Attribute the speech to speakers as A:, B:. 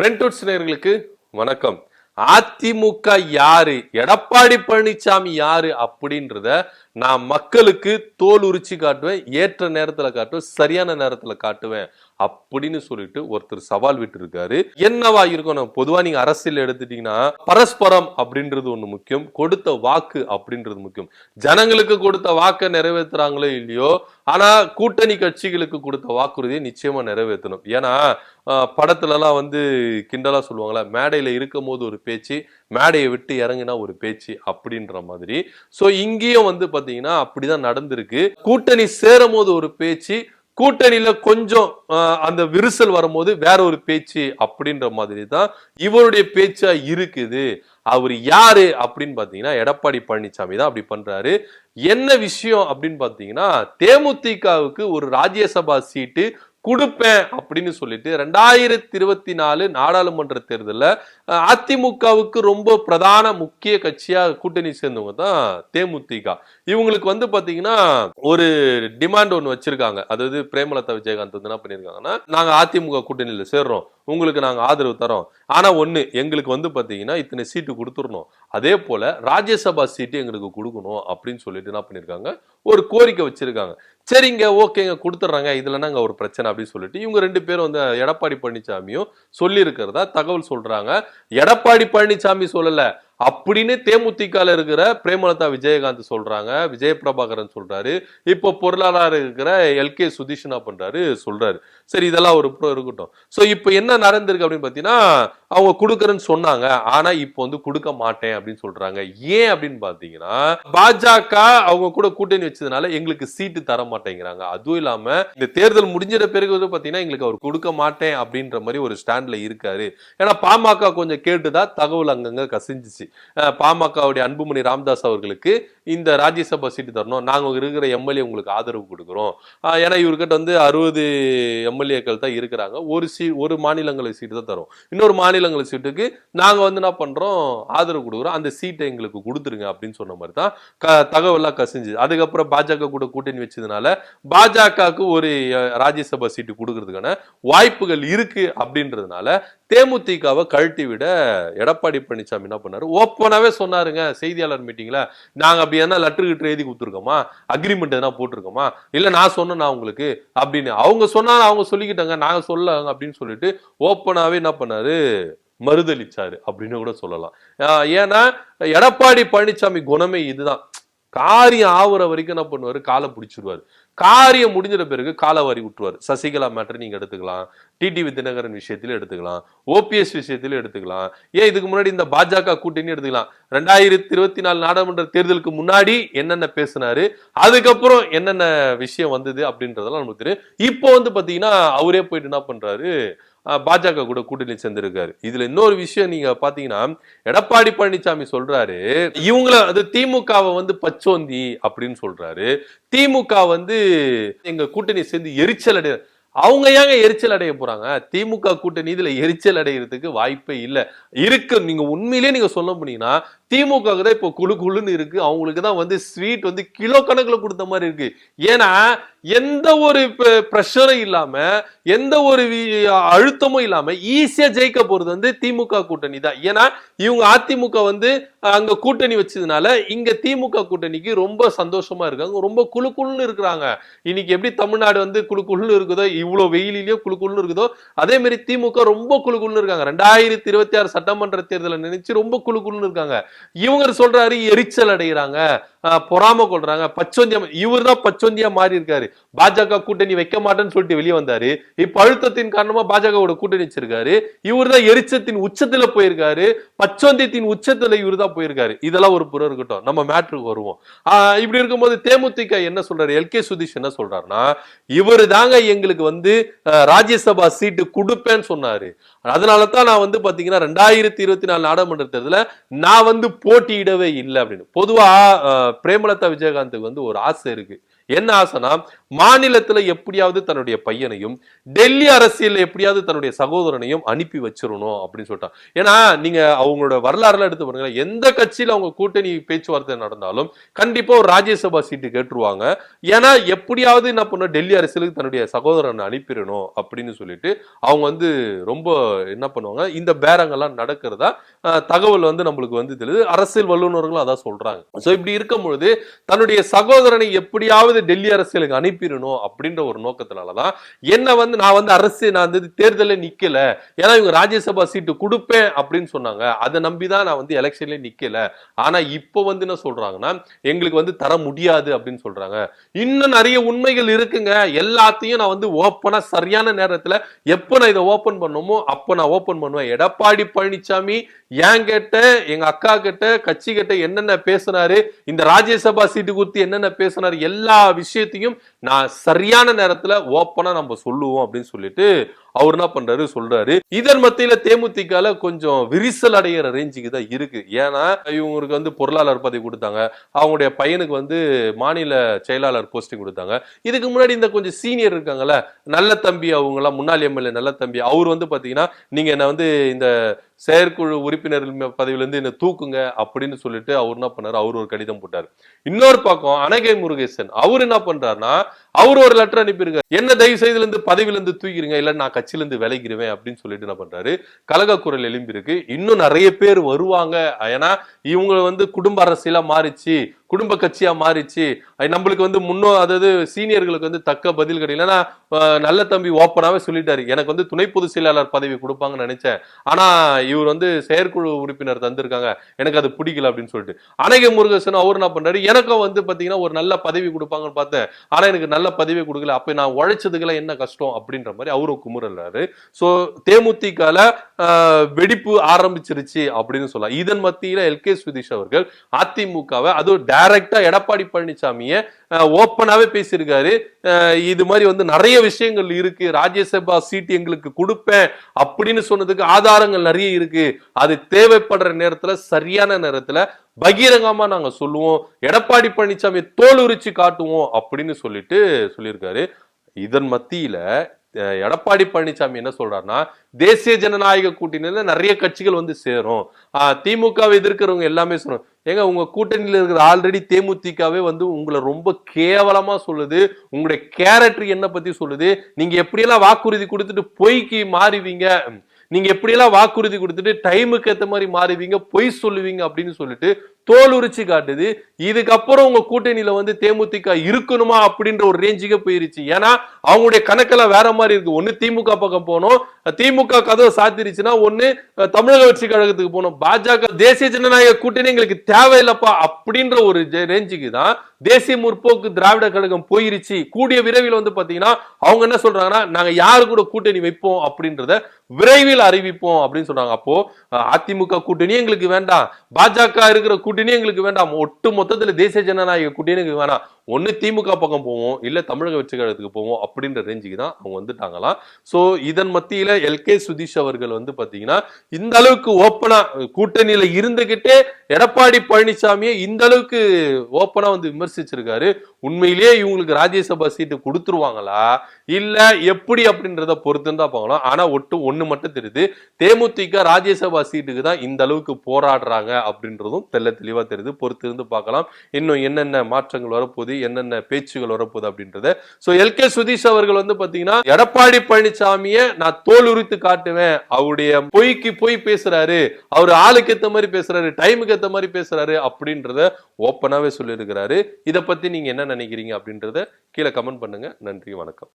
A: Friends நேயர்களுக்கு வணக்கம். அதிமுக யாரு, எடப்பாடி பழனிசாமி யாரு அப்படின்றத நான் மக்களுக்கு தோல் உரிச்சு காட்டுவேன், ஏற்ற நேரத்துல காட்டுவேன், சரியான நேரத்துல காட்டுவேன் அப்படின்னு சொல்லிட்டு ஒருத்தர் சவால் விட்டு இருக்காரு. என்னவா இருக்கணும்? பொதுவா நீங்க அரசியல் எடுத்துட்டீங்கன்னா பரஸ்பரம் அப்படின்றது ஒண்ணு முக்கியம், கொடுத்த வாக்கு அப்படின்றது முக்கியம். ஜனங்களுக்கு கொடுத்த வாக்கை நிறைவேற்றுறாங்களோ இல்லையோ, ஆனா கூட்டணி கட்சிகளுக்கு கொடுத்த வாக்குறுதியை நிச்சயமா நிறைவேற்றணும். ஏன்னா படத்துல எல்லாம் கிண்டலா சொல்லுவாங்களா, மேடையில இருக்கும் போது ஒரு பேச்சு, மேடையை விட்டு இறங்கினா ஒரு பேச்சு அப்படின்ற மாதிரி. சோ இங்கேயும் பாத்தீங்கன்னா அப்படிதான் நடந்திருக்கு. கூட்டணி சேரும் போது ஒரு பேச்சு, கூட்டணியில கொஞ்சம் அந்த விரிசல் வரும்போது வேற ஒரு பேச்சு அப்படின்ற மாதிரி தான் இவருடைய பேச்சா இருக்குது. அவர் யாரு அப்படின்னு பாத்தீங்கன்னா எடப்பாடி பழனிசாமி தான் அப்படி பண்றாரு. என்ன விஷயம் அப்படின்னு பாத்தீங்கன்னா, தேமுதிகவுக்கு ஒரு ராஜ்யசபா சீட்டு கொடுப்பேன் அப்படின்னு சொல்லிட்டு 2024 நாடாளுமன்ற தேர்தலில் அதிமுகவுக்கு ரொம்ப பிரதான முக்கிய கட்சியா கூட்டணி சேர்ந்தவங்க தான் தேமுதிக. இவங்களுக்கு பாத்தீங்கன்னா ஒரு டிமாண்ட் ஒண்ணு வச்சிருக்காங்க. அதாவது பிரேமலதா விஜயகாந்த் என்ன பண்ணிருக்காங்கன்னா, நாங்க அதிமுக கூட்டணியில சேர்றோம், உங்களுக்கு நாங்க ஆதரவு தரோம், ஆனா ஒண்ணு எங்களுக்கு பாத்தீங்கன்னா இத்தனை சீட்டு கொடுத்துடணும், அதே போல ராஜ்யசபா சீட்டு எங்களுக்கு கொடுக்கணும் அப்படின்னு சொல்லிட்டு என்ன பண்ணிருக்காங்க, ஒரு கோரிக்கை வச்சிருக்காங்க. சரிங்க, ஓகேங்க, கொடுத்துட்றாங்க, இதுல நாங்க ஒரு பிரச்சனை அப்படின்னு சொல்லிட்டு இவங்க ரெண்டு பேரும் எடப்பாடி பழனிசாமியும் சொல்லி இருக்கிறதா தகவல் சொல்றாங்க. எடப்பாடி பழனிசாமி சொல்லல அப்படின்னு தேமுதிக இருக்கிற பிரேமலதா விஜயகாந்த் சொல்றாங்க, விஜய பிரபாகரன் சொல்றாரு, இப்போ பொருளாளர் இருக்கிற எல்கே சுதீஷ் என்ன பண்றாரு சொல்றாரு. சரி, இதெல்லாம் ஒரு புறம் இருக்கட்டும். சோ இப்போ என்ன நடந்திருக்கு அப்படின்னு பாத்தீங்கன்னா, அவங்க கொடுக்கறேன்னு சொன்னாங்க, ஆனா இப்போ கொடுக்க மாட்டேன் அப்படின்னு சொல்றாங்க. ஏன் அப்படின்னு பாத்தீங்கன்னா, பாஜக அவங்க கூட கூட்டணி வச்சதுனால எங்களுக்கு சீட்டு தர மாட்டேங்கிறாங்க. அதுவும் இல்லாம இந்த தேர்தல் முடிஞ்சிட பிறகு பாத்தீங்கன்னா எங்களுக்கு அவர் கொடுக்க மாட்டேன் அப்படின்ற மாதிரி ஒரு ஸ்டாண்ட்ல இருக்காரு. ஏன்னா பாமக கொஞ்சம் கேட்டுதான் தகவல் அங்கங்க கசிஞ்சிச்சு. பாமகவுடைய அன்புமணி ராமதாஸ் அவர்களுக்கு இந்த ராஜ்யசபா சீட்டு தரணும், நாங்க இருக்கிற எம்எல்ஏ உங்களுக்கு ஆதரவு கொடுக்கிறோம். ஏன்னா இவர்கிட்ட 60 எம்எல்ஏக்கள் தான் இருக்கிறாங்க, ஒரு மாநிலங்களை சீட்டு தான் தரும், இன்னொரு மாநிலங்களை சீட்டுக்கு நாங்க என்ன பண்றோம், ஆதரவு கொடுக்குறோம், அந்த சீட்டை எங்களுக்கு கொடுத்துருங்க அப்படின்னு சொன்ன மாதிரி தான் தகவலாம் கசிஞ்சு. அதுக்கப்புறம் பாஜக கூட கூட்டணி வச்சதுனால பாஜகவுக்கு ஒரு ராஜ்யசபா சீட்டு கொடுக்கறதுக்கான வாய்ப்புகள் இருக்கு அப்படின்றதுனால தேமுதிகவை கழட்டி விட எடப்பாடி பழனிசாமி என்ன பண்ணாரு, ஓப்பனாவே சொன்னாருங்க செய்தியாளர் மீட்டிங்ல, நாங்க அப்படி என்ன லெட்டர் கிட்ட எழுதி கொடுத்துருக்கோமா, அக்ரிமெண்ட் எதனா போட்டிருக்கோமா, இல்ல நான் சொன்னா உங்களுக்கு அப்படின்னு அவங்க சொன்னா அவங்க சொல்லிக்கிட்டாங்க, நாங்க சொல்ல அப்படின்னு சொல்லிட்டு ஓப்பனாவே என்ன பண்ணாரு, மறுதளிச்சாரு அப்படின்னு கூட சொல்லலாம். ஏன்னா எடப்பாடி பழனிசாமி குணமே இதுதான், காரியம் ஆவுற வரைக்கும் என்ன பண்ணுவாரு, காலை பிடிச்சிருவாரு, காரியம் முடிஞ்சிட பிறகு காலை வாரி விட்டுருவாரு. சசிகலா மேட்டர் நீங்க எடுத்துக்கலாம், டிடிவி தினகரன் விஷயத்தில எடுத்துக்கலாம், ஓபிஎஸ் விஷயத்தில எடுத்துக்கலாம், ஏன் இதுக்கு முன்னாடி இந்த பாஜக கூட்டணி எடுத்துக்கலாம். 2024 நாடாளுமன்ற தேர்தலுக்கு முன்னாடி என்னென்ன பேசினாரு, அதுக்கப்புறம் என்னென்ன விஷயம் வந்தது அப்படின்றதெல்லாம் நமக்கு தெரியும். இப்போ பாத்தீங்கன்னா அவரே போயிட்டு என்ன பண்றாரு, பாஜக கூட கூட்டணி சேர்ந்திருக்காரு. இதுல இன்னொரு விஷயம் நீங்க பாத்தீங்கன்னா, எடப்பாடி பழனிசாமி சொல்றாரு இவங்கள திமுகவை பச்சோந்தி அப்படின்னு சொல்றாரு. திமுக எங்க கூட்டணி சேர்ந்து எரிச்சல் அடைய, அவங்க ஏங்க எரிச்சல் அடைய போறாங்க? திமுக கூட்டணி இதுல எரிச்சல் அடைகிறதுக்கு வாய்ப்பே இல்ல. இருக்கு, நீங்க உண்மையிலேயே நீங்க சொல்ல போனீங்கன்னா திமுக தான் இப்போ குழு குழுன்னு இருக்கு, அவங்களுக்கு தான் ஸ்வீட் கிலோ கணக்குல கொடுத்த மாதிரி இருக்கு. ஏன்னா எந்த ஒரு பிரஷரும் இல்லாம, எந்த ஒரு அழுத்தமும் இல்லாம ஈஸியா ஜெயிக்க போறது திமுக கூட்டணி தான். ஏன்னா இவங்க அதிமுக அங்க கூட்டணி வச்சதுனால இங்க திமுக கூட்டணிக்கு ரொம்ப சந்தோஷமா இருக்காங்க, ரொம்ப குழு குழுன்னு இருக்கிறாங்க. இன்னைக்கு எப்படி தமிழ்நாடு குழு குழுன்னு இருக்குதோ, இவ்வளவு வெயிலிலேயே குழு குழுன்னு இருக்குதோ, அதே மாதிரி திமுக ரொம்ப குழு குழுன்னு இருக்காங்க. 2026 சட்டமன்ற தேர்தலை நினைச்சு ரொம்ப குழு குழுன்னு இருக்காங்க. இவங்க சொல்றாரு எரிச்சல் அடைகிறாங்க, பொறாம கொள்றாங்க, பச்சொந்தியா. இவர் தான் பச்சொந்தியா மாறி இருக்காரு. பாஜக கூட்டணி வைக்க மாட்டேன்னு சொல்லிட்டு வெளியே வந்தாரு, இப்ப அழுத்தத்தின் காரணமா பாஜக கூட்டணி வச்சிருக்காரு. இவர் தான் எரிச்சத்தின் உச்சத்துல போயிருக்காரு, பச்சொந்தியத்தின் உச்சத்துல இவர் தான் போயிருக்காரு. இதெல்லாம் ஒரு புறம் இருக்கட்டும், நம்ம மேட்ருக்கு வருவோம். இப்படி இருக்கும்போது தேமுதிக என்ன சொல்றாரு, எல்கே சுதீஷ் என்ன சொல்றாருன்னா, இவரு தாங்க எங்களுக்கு ராஜ்யசபா சீட்டு கொடுப்பேன்னு சொன்னாரு. அதனாலதான் நான் பாத்தீங்கன்னா 2024 நாடாளுமன்ற தேர்தல நான் போட்டியிடவே இல்லை அப்படின்னு. பொதுவா பிரேமலதா விஜயகாந்துக்கு ஒரு ஆசை இருக்கு. என்ன ஆசைனா, மாநிலத்துல எப்படியாவது தன்னுடைய பையனையும் டெல்லி அரசியல் எப்படியாவது தன்னுடைய சகோதரனையும் அனுப்பி வச்சிடணும் அப்படின்னு சொல்லிட்டான். ஏன்னா நீங்க அவங்களோட வரலாறுல எடுத்து பாருங்க, எந்த கட்சியில அவங்க கூட்டணி பேச்சுவார்த்தை நடந்தாலும் கண்டிப்பா ஒரு ராஜ்யசபா சீட்டு கேட்டுருவாங்க. ஏன்னா எப்படியாவது என்ன பண்ண டெல்லி அரசியலுக்கு தன்னுடைய சகோதரனை அனுப்பிடணும் அப்படின்னு சொல்லிட்டு அவங்க ரொம்ப என்ன பண்ணுவாங்க, இந்த பேரங்கள்லாம் நடக்கிறதா தகவல் நம்மளுக்கு தெரியுது. அரசியல் வல்லுநர்களும் அதான் சொல்றாங்க. சோ இப்படி இருக்கும் பொழுது தன்னுடைய சகோதரனை எப்படியாவது டெல்லி அரசியலுக்கு அனுப்பிடணும் அப்படின்ற ஒரு நோக்கத்தினாலதான் நான் அரசு நான் தேர்தலில் நிக்கல, ஏன்னா இவங்க ராஜ்யசபா சீட்டு கொடுப்பேன் அப்படின்னு சொன்னாங்க, அதை நம்பிதான் நான் எலெக்ஷன்ல நிக்கல. ஆனா இப்போ என்ன சொல்றாங்கன்னா எங்களுக்கு தர முடியாது அப்படின்னு சொல்றாங்க. இன்னும் நிறைய உண்மைகள் இருக்குங்க, எல்லாத்தையும் நான் ஓப்பனா சரியான நேரத்துல எப்ப நான் இதை ஓபன் பண்ணுமோ அப்ப நான் ஓபன் பண்ணுவேன். எடப்பாடி பழனிசாமி ஏன் கேட்ட, எங்க அக்கா கிட்ட, கட்சி கிட்ட என்னென்ன பேசினாரு, இந்த ராஜ்யசபா சீட்டு குறித்து என்னென்ன பேசினாரு, எல்லா விஷயத்தையும் நான் சரியான நேரத்துல ஓப்பனா நம்ம சொல்லுவோம் அப்படின்னு சொல்லிட்டு அவர் என்ன பண்றாரு சொல்றாரு. இதன் மத்தியில தேமுதிகல கொஞ்சம் விரிசல் அடைகிற ரேஞ்சுக்கு தான் இருக்கு. ஏன்னா இவங்களுக்கு பொருளாளர் பதவி கொடுத்தாங்க, அவங்களுடைய பையனுக்கு மாநில செயலாளர் போஸ்டிங் கொடுத்தாங்க. இதுக்கு முன்னாடி இந்த கொஞ்சம் சீனியர் இருக்காங்கல்ல, நல்ல தம்பி, அவங்க எல்லாம் முன்னாள் எம்எல்ஏ நல்ல தம்பி, அவர் பாத்தீங்கன்னா நீங்க என்ன இந்த செயற்குழு உறுப்பினர் பதவியிலிருந்து என்ன தூக்குங்க அப்படின்னு சொல்லிட்டு அவர் என்ன பண்ணாரு, அவர் ஒரு கடிதம் போட்டாரு. இன்னொரு பக்கம் அனகை முருகேசன் அவர் என்ன பண்றாருன்னா, அவர் ஒரு லெட்டர் அனுப்பியிருக்காரு, என்ன தயவு செய்து பதவியிலிருந்து தூக்கிடுங்க, இல்ல நான் கட்சியிலிருந்து விலகிடுவேன் அப்படின்னு சொல்லிட்டு என்ன பண்றாரு, கலக குரல் எழும்பி இருக்கு. இன்னும் நிறைய பேர் வருவாங்க. ஏன்னா இவங்க குடும்ப அரசியலா மாறிச்சு, குடும்ப கட்சியா மாறிச்சு, நம்மளுக்கு அதாவது சீனியர்களுக்கு தக்க பதில் கிடைக்கல. நல்ல தம்பி ஓப்பனாவே சொல்லிட்டாரு, எனக்கு துணை பொதுச் செயலாளர் பதவி கொடுப்பாங்கன்னு நினைச்சேன், ஆனா இவர் செயற்குழு உறுப்பினர் தந்திருக்காங்க, எனக்கு அது பிடிக்கல அப்படின்னு சொல்லிட்டு. அனகை முருகேசன் அவர் என்ன பண்றாரு, எனக்கும் பாத்தீங்கன்னா ஒரு நல்ல பதவி கொடுப்பாங்கன்னு பார்த்தேன், ஆனா எனக்கு நல்ல பதவி கொடுக்கல, அப்ப நான் உழைச்சதுக்கெல்லாம் என்ன கஷ்டம் அப்படின்ற மாதிரி அவரும் குமுறல்றாரு. சோ தேமுதிகல வெடிப்பு ஆரம்பிச்சிருச்சு அப்படின்னு சொல்லலாம். இதன் மத்தியில எல்கே சுதீஷ் அவர்கள் அதிமுகவை அது டைரக்டா எடப்பாடி பழனிசாமியை ஓப்பனாவே பேசியிருக்காரு. இது மாதிரி நிறைய விஷயங்கள் இருக்கு, ராஜ்யசபா சீட் எங்களுக்கு கொடுப்பேன் அப்படின்னு சொன்னதுக்கு ஆதாரங்கள் நிறைய இருக்கு, அது தேவைப்படுற நேரத்துல சரியான நேரத்துல பகிரங்கமா நாங்க சொல்லுவோம், எடப்பாடி பழனிசாமி தோல் உரிச்சு காட்டுவோம் அப்படின்னு சொல்லியிருக்காரு. இதன் மத்தியில எடப்பாடி பழனிசாமி என்ன சொல்றாருன்னா, தேசிய ஜனநாயக கூட்டணியில நிறைய கட்சிகள் சேரும், திமுகவை எதிர்க்கிறவங்க எல்லாமே சொல்றோம், ஏங்க உங்க கூட்டணியில இருக்கிற ஆல்ரெடி தேமுதிகவே உங்களை ரொம்ப கேவலமா சொல்லுது, உங்களுடைய கேரக்டர் என்ன பத்தி சொல்லுது, நீங்க எப்படியெல்லாம் வாக்குறுதி கொடுத்துட்டு பொய்க்கு மாறுவீங்க, நீங்க எப்படியெல்லாம் வாக்குறுதி கொடுத்துட்டு டைமுக்கு ஏற்ற மாதிரி மாறுவீங்க, பொய் சொல்லுவீங்க அப்படின்னு சொல்லிட்டு தோல் உரிச்சு காட்டுது. இதுக்கப்புறம் உங்க கூட்டணியில தேமுதிக இருக்கணுமா அப்படின்ற ஒரு ரேஞ்சுக்கு போயிருச்சு. ஏன்னா அவங்களுடைய கணக்கெல்லாம் வேற மாதிரி இருக்கு. ஒண்ணு திமுக பக்கம் போனோம், திமுக கதவை சாத்திருச்சுன்னா ஒண்ணு தமிழக வெற்றி கழகத்துக்கு போனோம், பாஜக தேசிய ஜனநாயக கூட்டணி எங்களுக்கு தேவையில்லப்பா அப்படின்ற ஒரு ரேஞ்சுக்கு தான் தேசிய முற்போக்கு திராவிட கழகம் போயிருச்சு. கூடிய விரைவில் பாத்தீங்கன்னா அவங்க என்ன சொல்றாங்கன்னா, நாங்க யாரு கூட கூட்டணி வைப்போம் அப்படின்றத விரைவில் அறிவிப்போம் அப்படின்னு சொல்றாங்க. அப்போ அதிமுக கூட்டணி எங்களுக்கு வேண்டாம், பாஜக இருக்கிற கூட்டணி எங்களுக்கு வேண்டாம், ஒட்டு மொத்தத்துல தேசிய ஜனநாயக கூட்டணி எங்களுக்கு வேணாம், ஒண்ணு திமுக பக்கம் போவோம் இல்ல தமிழக வெற்றி கழகத்துக்கு போவோம் அப்படின்ற ரேஞ்சுக்கு தான் அவங்க வந்துட்டாங்களாம். சோ இதன் மத்தியில எல்கே சுதீஷ் அவர்கள் பாத்தீங்கன்னா இந்த அளவுக்கு ஓப்பனா கூட்டணியில இருந்துகிட்டே எடப்பாடி பழனிசாமியை இந்த அளவுக்கு ஓப்பனா விமர்சிச்சிருக்காரு. உண்மையிலேயே இவங்களுக்கு ராஜ்யசபா சீட்டு கொடுத்துருவாங்களா இல்ல எப்படி அப்படின்றத பொறுத்து தான் பார்க்கலாம். ஆனா ஒண்ணு மட்டும் தெரியுது, தேமுதிக ராஜ்யசபா சீட்டுக்கு தான் இந்த அளவுக்கு போராடுறாங்க அப்படின்றதும் தெளிவா தெரியுது. பொறுத்து இருந்து பார்க்கலாம் இன்னும் என்னென்ன மாற்றங்கள் வரப்போகுது, என்னென்ன பேச்சுகள் வரப்போகுது அப்படின்றத. சோ எல்கே சுதீஷ் அவர்கள் பாத்தீங்கன்னா எடப்பாடி பழனிசாமியை நான் தோல் உரித்து காட்டுவேன், அவருடைய பொய்க்கு பொய் பேசுறாரு, அவர் ஆளுக்கு ஏத்த மாதிரி பேசுறாரு, டைமுக்கு ஏத்த மாதிரி பேசுறாரு அப்படின்றத ஓப்பனாவே சொல்லி இருக்கிறாரு. இதை பத்தி நீங்க என்ன நினைக்கிறீங்க அப்படின்றத கீழே கமெண்ட் பண்ணுங்க. நன்றி, வணக்கம்.